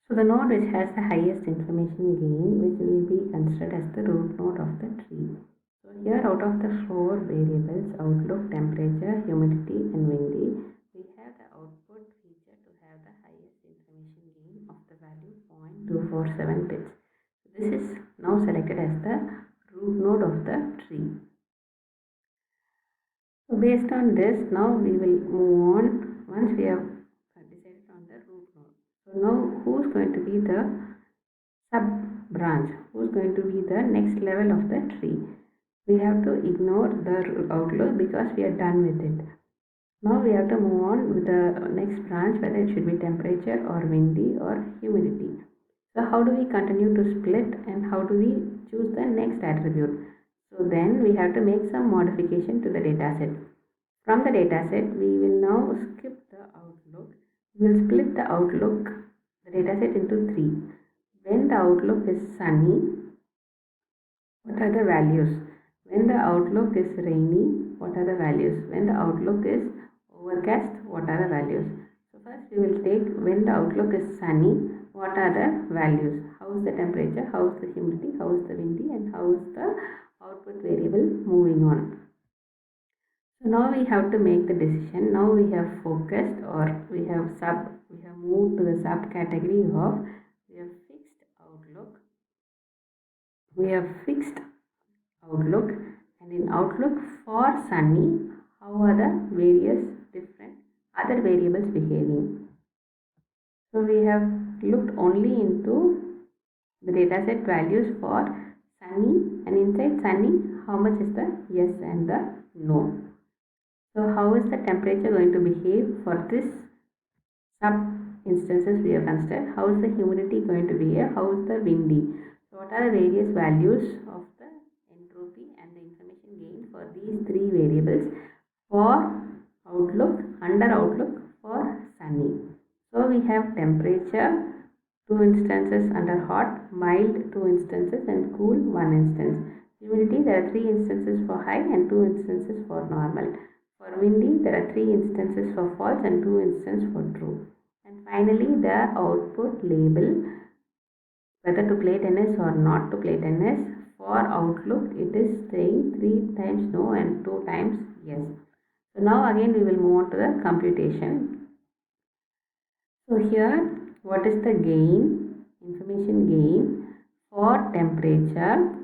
So the node which has the highest information gain, which will be considered as the root node of the tree. So here out of the 4 variables, outlook, temperature, humidity and windy, we have the output feature to have the highest information gain of the value 0.247 bits. So this is now selected as the root node of the tree. So based on this, now we will move on once we have decided on the root node. So now who's going to be the sub branch? Who's going to be the next level of the tree? We have to ignore the outlook because we are done with it. Now we have to move on with the next branch, whether it should be temperature or windy or humidity. So how do we continue to split and how do we choose the next attribute? So then we have to make some modification to the dataset. From the dataset, we will now skip the outlook. We will split the outlook, the dataset into 3. When the outlook is sunny, what are the values? When the outlook is rainy, what are the values? When the outlook is overcast, what are the values? So first we will take when the outlook is sunny, what are the values? How is the temperature, how is the humidity, how is the windy and how is the output variable moving on. So now we have to make the decision. Now we have focused or we have moved to the subcategory of we have fixed outlook. We have fixed outlook, and in outlook for sunny, how are the various different other variables behaving. So we have looked only into the dataset values for sunny, and inside sunny how much is the yes and the no. So how is the temperature going to behave for this sub instances we have considered? How is the humidity going to behave? How is the windy? So what are the various values of the entropy and the information gain for these 3 variables for outlook, under outlook for sunny. So we have temperature 2 instances under hot, mild 2 instances and cool 1 instance. Humidity there are 3 instances for high and 2 instances for normal. For windy there are 3 instances for false and 2 instances for true. And finally the output label, whether to play tennis or not to play tennis. For outlook it is saying 3 times no and 2 times yes. So now again we will move on to the computation. So here what is the gain, information gain for temperature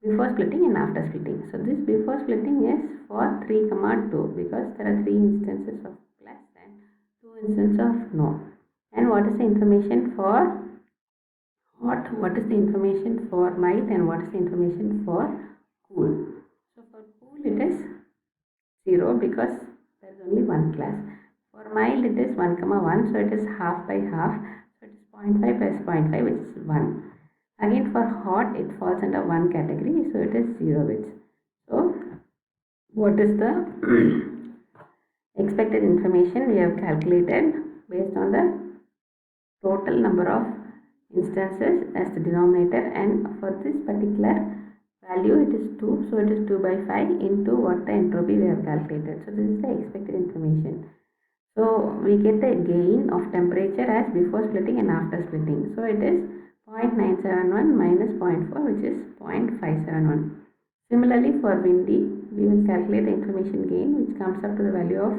before splitting and after splitting. So this before splitting is for 3, 2 because there are 3 instances of plus and 2 instances of no. And what is the information for hot, what is the information for mild and what is the information for cool. So for cool it is 0 because there is only one class. For mild it is 1, 1, so it is half by half, so it is 0.5 plus 0.5 which is 1. Again for hot it falls under one category, so it is 0 bits. So what is the expected information we have calculated based on the total number of instances as the denominator, and for this particular value it is 2, so it is 2 by 5 into what the entropy we have calculated. So this is the expected information. So we get the gain of temperature as before splitting and after splitting. So it is 0.971 minus 0.4 which is 0.571. Similarly for windy we will calculate the information gain which comes up to the value of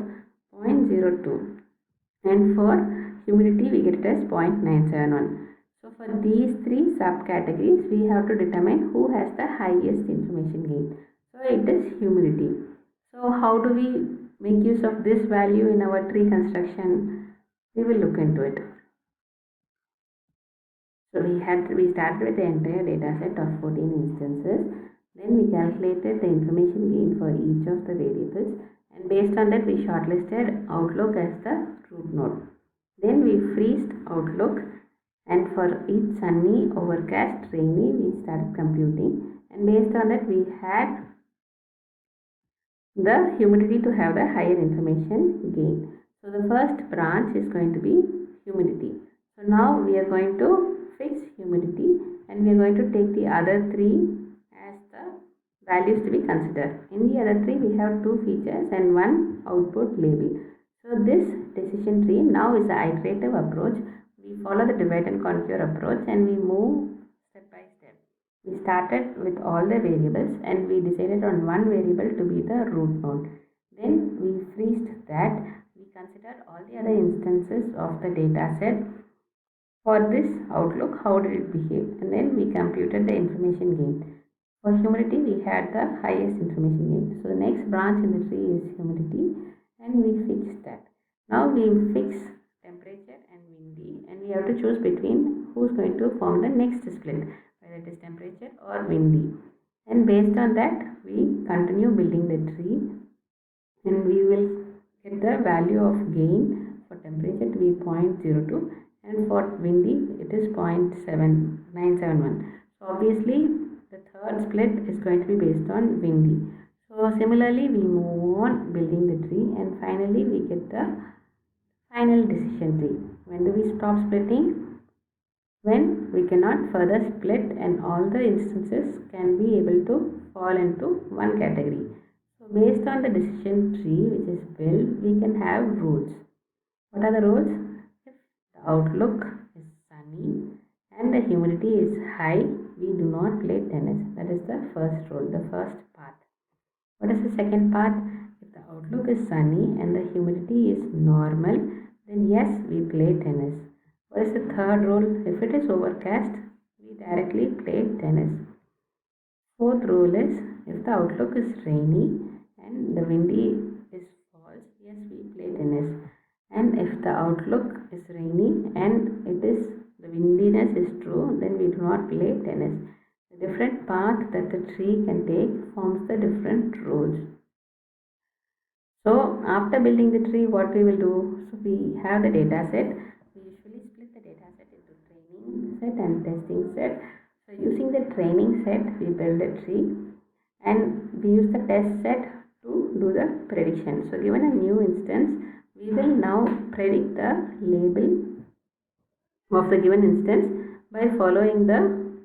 0.02, and for humidity we get it as 0.971. So for these 3 subcategories we have to determine who has the highest information gain. So it is humidity. So how do we make use of this value in our tree construction? We will look into it. So we started with the entire data set of 14 instances. Then we calculated the information gain for each of the variables, and based on that we shortlisted outlook as the root node. Then we freezed outlook, and for each sunny, overcast, rainy we started computing, and based on that we had the humidity to have the higher information gain. So the first branch is going to be humidity. So now we are going to fix humidity, and we are going to take the other 3 as the values to be considered. In the other 3 we have 2 features and 1 output label. So this decision tree now is an iterative approach. we follow the divide and conquer approach and we move step by step. We started with all the variables and we decided on one variable to be the root node. Then we freezed that. We considered all the other instances of the data set. For this outlook, how did it behave? And then we computed the information gain. For humidity, we had the highest information gain. So the next branch in the tree is humidity and we fixed that. Now we fix temperature and windy and we have to choose between who's going to form the next split, whether it is temperature or windy. And based on that, we continue building the tree and we will get the value of gain for temperature to be 0.02 and for windy it is 0.7971. So obviously the third split is going to be based on windy. So similarly we move on building the tree and finally we get the final decision tree. When do we stop splitting? When we cannot further split and all the instances can be able to fall into one category. So based on the decision tree which is built, we can have rules. What are the rules? If the outlook is sunny and the humidity is high, we do not play tennis. That is the first rule, the first path. What is the second path? If the outlook is sunny and the humidity is normal, then yes, we play tennis. What is the third rule? If it is overcast, we directly play tennis. Fourth rule is if the outlook is rainy and the windy is false, yes, we play tennis. And if the outlook is rainy and the windiness is true, then we do not play tennis. The different path that the tree can take forms the different rules. So after building the tree, what we will do? So we have the data set. We usually split the data set into training set and testing set. So using the training set, we build the tree and we use the test set to do the prediction. So given a new instance, we will now predict the label of the given instance by following the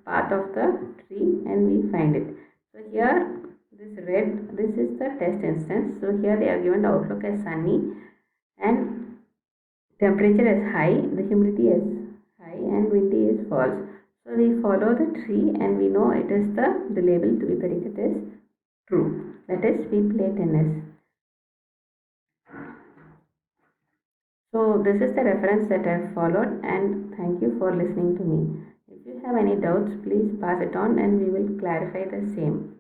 path of the tree and we find it. So here this is the test instance. So here they are given the outlook as sunny and temperature is high, the humidity is high and windy is false. So we follow the tree and we know it is the label to be predicted is true. That is, we play tennis. So this is the reference that I have followed and thank you for listening to me. If you have any doubts, please pass it on and we will clarify the same.